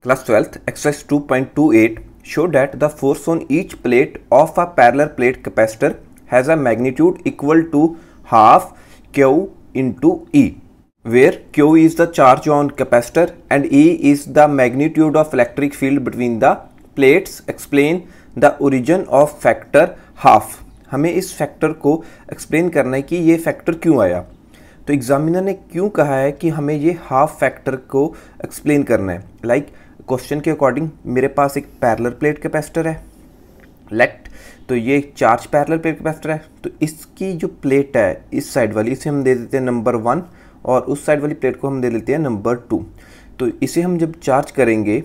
Class 12th, exercise 2.28 show that the force on each plate of a parallel plate capacitor has a magnitude equal to half Q into E, where Q is the charge on capacitor and E is the magnitude of electric field between the plates. Explain the origin of factor half. हमें इस factor को explain करना है कि ये factor क्यों आया। तो एग्जामिनर ने क्यों कहा है कि हमें ये हाफ फैक्टर को एक्सप्लेन करना है। लाइक क्वेश्चन के अकॉर्डिंग मेरे पास एक पैरेलल प्लेट कैपेसिटर है लेट, तो ये चार्ज पैरेलल प्लेट कैपेसिटर है। तो इसकी जो प्लेट है इस साइड वाली, इसे हम दे देते हैं नंबर 1 और उस साइड वाली प्लेट को हम दे देते हैं नंबर 2। तो इसे हम जब चार्ज करेंगे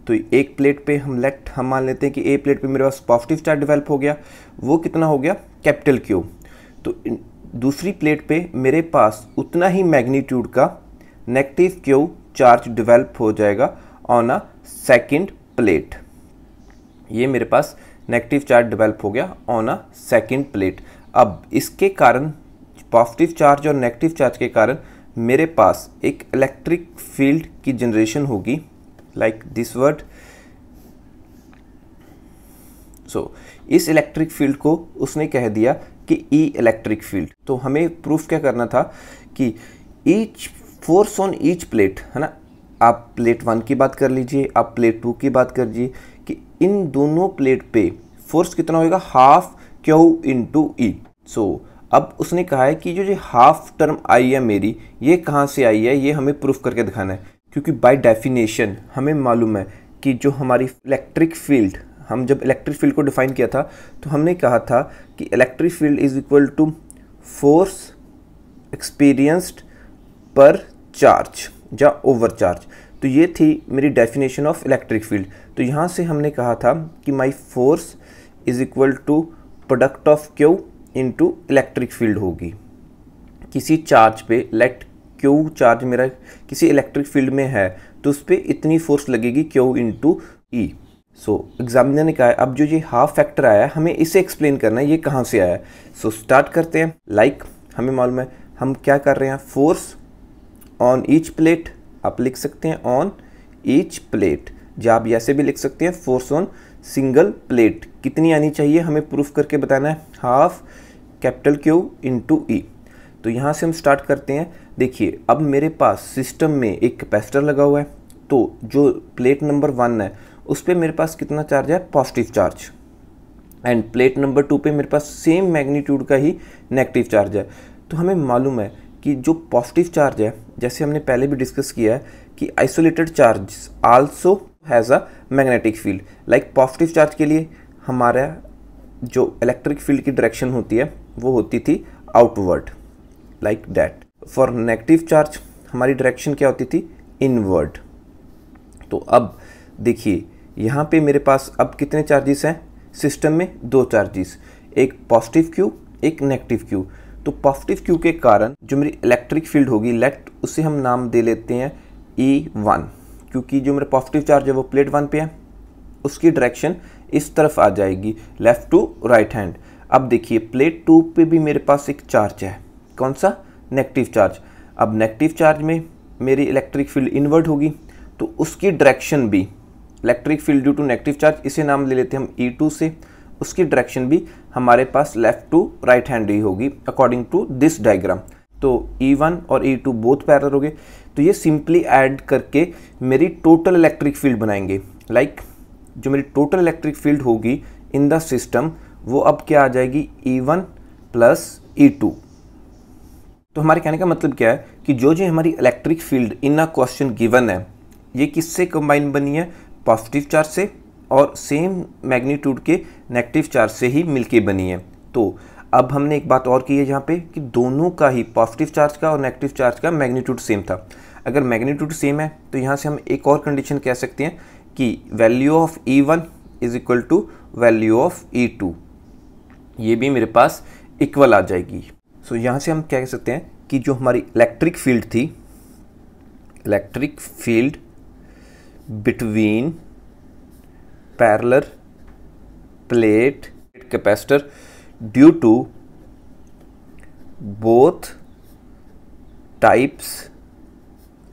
तो एक प्लेट पे हम मान लेते हैं कि ए प्लेट पे मेरे पास पॉजिटिव चार्ज डेवलप हो गया, वो कितना हो गया कैपिटल क्यू। तो दूसरी प्लेट पे मेरे पास उतना ही मैग्नीट्यूड का नेगेटिव क्यू चार्ज डेवलप हो जाएगा ऑन अ सेकंड प्लेट। ये मेरे पास नेगेटिव चार्ज डेवलप हो गया ऑन अ सेकंड प्लेट। अब इसके कारण पॉजिटिव चार्ज और नेगेटिव चार्ज के कारण मेरे पास एक इलेक्ट्रिक फील्ड की जनरेशन होगी, लाइक दिस वर्ड। सो इस इलेक्ट्रिक फील्ड को उसने कह दिया कि ई इलेक्ट्रिक फील्ड। तो हमें प्रूफ क्या करना था कि each force on each plate, है ना, आप प्लेट 1 की बात कर लीजिए, आप प्लेट 2 की बात कर लीजिए, कि इन दोनों प्लेट पे फोर्स कितना होएगा हाफ क्यू इंटू ई। सो अब उसने कहा है कि जो ये हाफ टर्म आई है मेरी, ये कहाँ से आई है, ये हमें प्रूफ करके दिखाना है। क्योंकि बाय डेफिनेशन हमें मालूम है कि जो हमारी इलेक्ट्रिक फील्ड, हम जब इलेक्ट्रिक फील्ड को डिफाइन किया था तो हमने कहा था कि electric field is equal to force experienced per charge या ओवर चार्ज। तो ये थी मेरी डेफिनेशन ऑफ इलेक्ट्रिक फील्ड। तो यहाँ से हमने कहा था कि my force is equal to product of Q into electric field होगी। किसी चार्ज पे लेट क्यू चार्ज मेरा किसी इलेक्ट्रिक फील्ड में है तो उस पर इतनी फोर्स लगेगी क्यू इंटू ई। सो एग्जामिनर ने कहा है अब जो ये हाफ फैक्टर आया है हमें इसे एक्सप्लेन करना है, ये कहाँ से आया है। सो स्टार्ट करते हैं। लाइक हमें मालूम है हम क्या कर रहे हैं, फोर्स ऑन ईच प्लेट, आप लिख सकते हैं ऑन ईच प्लेट, या आप ऐसे भी लिख सकते हैं फोर्स ऑन सिंगल प्लेट कितनी आनी चाहिए, हमें प्रूफ करके बताना है हाफ कैपिटल क्यू इंटू ई। तो यहाँ से हम स्टार्ट करते हैं। देखिए अब मेरे पास सिस्टम में एक कैपेसिटर लगा हुआ है, तो जो प्लेट नंबर 1 है उस पर मेरे पास कितना चार्ज है positive charge, end plate number 2 पे मेरे पास सेम मैग्नीट्यूड का ही नेगेटिव चार्ज है। तो हमें मालूम है कि जो पॉजिटिव चार्ज है, जैसे हमने पहले भी डिस्कस किया है कि isolated charge also has a magnetic field. Like positive charge के लिए हमारा जो इलेक्ट्रिक फील्ड की डायरेक्शन होती है वो होती थी outward, like that. For negative charge हमारी डायरेक्शन क्या होती थी इनवर्ड। तो अब देखिए यहाँ पे मेरे पास अब कितने चार्जेस हैं सिस्टम में, 2 चार्जेस, एक पॉजिटिव क्यू एक नेगेटिव क्यू। तो पॉजिटिव क्यू के कारण जो मेरी इलेक्ट्रिक फील्ड होगी लेट, उसे हम नाम दे लेते हैं E1, क्योंकि जो मेरा पॉजिटिव चार्ज है वो प्लेट 1 पे है, उसकी डायरेक्शन इस तरफ आ जाएगी लेफ्ट टू राइट हैंड। अब देखिए प्लेट 2 पे भी मेरे पास एक चार्ज है, कौन सा नेगेटिव चार्ज। अब नेगेटिव चार्ज में मेरी इलेक्ट्रिक फील्ड इनवर्ड होगी, तो उसकी डायरेक्शन भी electric field due to negative charge, इसे नाम ले लेते हैं हम E2 से, उसकी डायरेक्शन भी हमारे पास लेफ्ट टू राइट हैंड ही होगी अकॉर्डिंग टू दिस डायग्राम। तो E1 और E2 बोथ पैरेलल हो गए। तो ये सिंपली ऐड करके मेरी टोटल इलेक्ट्रिक फील्ड बनाएंगे। लाइक जो मेरी टोटल इलेक्ट्रिक फील्ड होगी इन द सिस्टम वो अब क्या आ जाएगी E1 प्लस E2। तो हमारे कहने का मतलब क्या है कि जो जो हमारी electric field in a question given है ये किससे कंबाइन बनी है, पॉजिटिव चार्ज से, और सेम मैग्नीट्यूड के नेगेटिव चार्ज से ही मिलके बनी है। तो अब हमने एक बात और की है यहाँ पे कि दोनों का ही पॉजिटिव चार्ज का और नेगेटिव चार्ज का मैग्नीट्यूड सेम था। अगर मैग्नीट्यूड सेम है तो यहाँ से हम एक और कंडीशन कह सकते हैं कि value of E1 is equal to value of E2, ये भी मेरे पास इक्वल आ जाएगी। सो यहाँ से हम क्या कह सकते हैं कि जो हमारी इलेक्ट्रिक फील्ड थी, electric field between parallel plate capacitor due to both types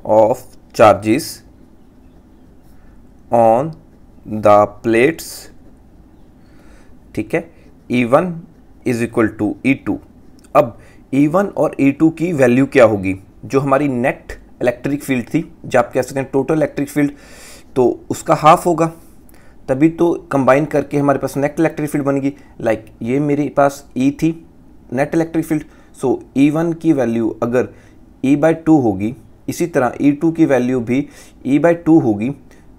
of charges on the plates, ठीक है, E1 is equal to E2। अब E1 और E2 की वैल्यू क्या होगी, जो हमारी नेट इलेक्ट्रिक फील्ड थी, जो आप कह सकते हैं टोटल इलेक्ट्रिक फील्ड, तो उसका हाफ होगा, तभी तो कंबाइन करके हमारे पास नेट इलेक्ट्रिक फील्ड बनेगी। लाइक ये मेरे पास E थी नेट इलेक्ट्रिक फील्ड, सो E1 की वैल्यू अगर E/2 होगी, इसी तरह E2 की वैल्यू भी E/2 होगी,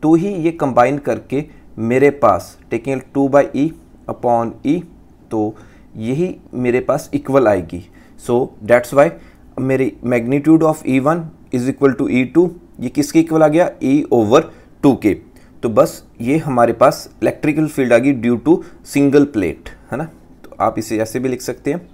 तो ही ये कंबाइन करके मेरे पास टेकिंग 2/E अपॉन E, तो यही मेरे पास इक्वल आएगी। सो दैट्स वाई मेरी magnitude of E1 is equal to E2, ये किसके इक्वल आ गया, E/2 के। तो बस ये हमारे पास इलेक्ट्रिकल फील्ड आ गई ड्यू टू सिंगल प्लेट, है ना। तो आप इसे ऐसे भी लिख सकते हैं,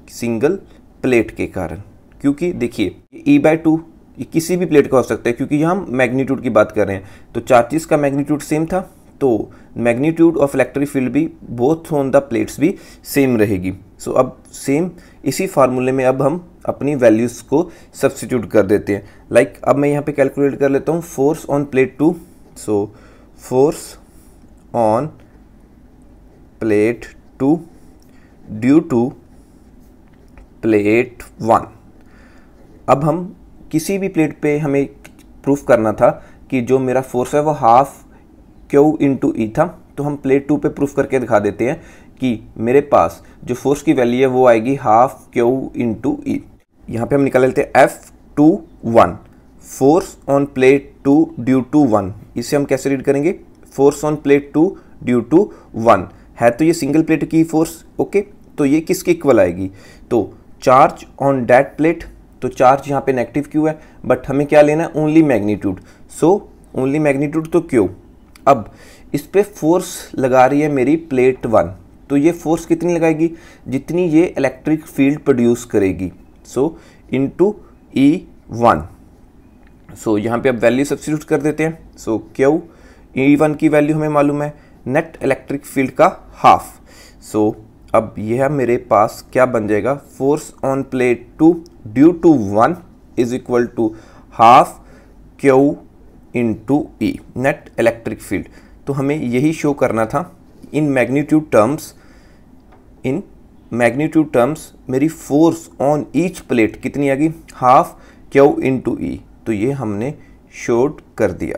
सिंगल प्लेट के कारण, क्योंकि देखिए E/2 ये किसी भी प्लेट का हो सकता है, क्योंकि यहाँ हम मैग्नीट्यूड की बात कर रहे हैं, तो चार्जेस का मैग्नीट्यूड सेम था, तो मैग्नीट्यूड ऑफ इलेक्ट्रिक फील्ड भी बोथ ऑन द प्लेट्स भी सेम रहेगी। सो अब सेम इसी फार्मूले में अब हम अपनी वैल्यूज़ को सब्स्टिट्यूट कर देते हैं। लाइक अब मैं यहाँ पे कैलकुलेट कर लेता हूँ force on plate 2, so force on plate 2 due to plate 1। अब हम किसी भी प्लेट पे हमें प्रूफ करना था कि जो मेरा फोर्स है वो हाफ Q इंटू E था, तो हम प्लेट 2 पे प्रूफ करके दिखा देते हैं कि मेरे पास जो फोर्स की वैल्यू है वो आएगी हाफ Q इंटू E। यहाँ पे हम निकाल लेते हैं F21, force on plate 2 due to 1। इसे हम कैसे रीड करेंगे, force on plate 2 due to 1 है, तो ये सिंगल प्लेट की फोर्स, ओके। तो ये किसके इक्वल आएगी, तो चार्ज ऑन दैट प्लेट, तो चार्ज यहाँ पे नेगेटिव Q है, बट हमें क्या लेना है, only magnitude, so only magnitude तो Q। अब इस पे फोर्स लगा रही है मेरी प्लेट 1, तो ये फोर्स कितनी लगाएगी, जितनी ये इलेक्ट्रिक फील्ड प्रोड्यूस करेगी, सो इनटू E1। सो यहाँ पे अब वैल्यू सब्स्टिट्यूट कर देते हैं। सो Q E1 की वैल्यू हमें मालूम है, नेट इलेक्ट्रिक फील्ड का हाफ। सो अब यह मेरे पास क्या बन जाएगा, force on plate 2 due to 1 is equal to half Q into E, net electric field. तो हमें यही शो करना था इन मैग्नीट्यूड टर्म्स मेरी फोर्स ऑन ईच प्लेट कितनी आ गई, हाफ Q इंटू E। तो ये हमने शोड कर दिया।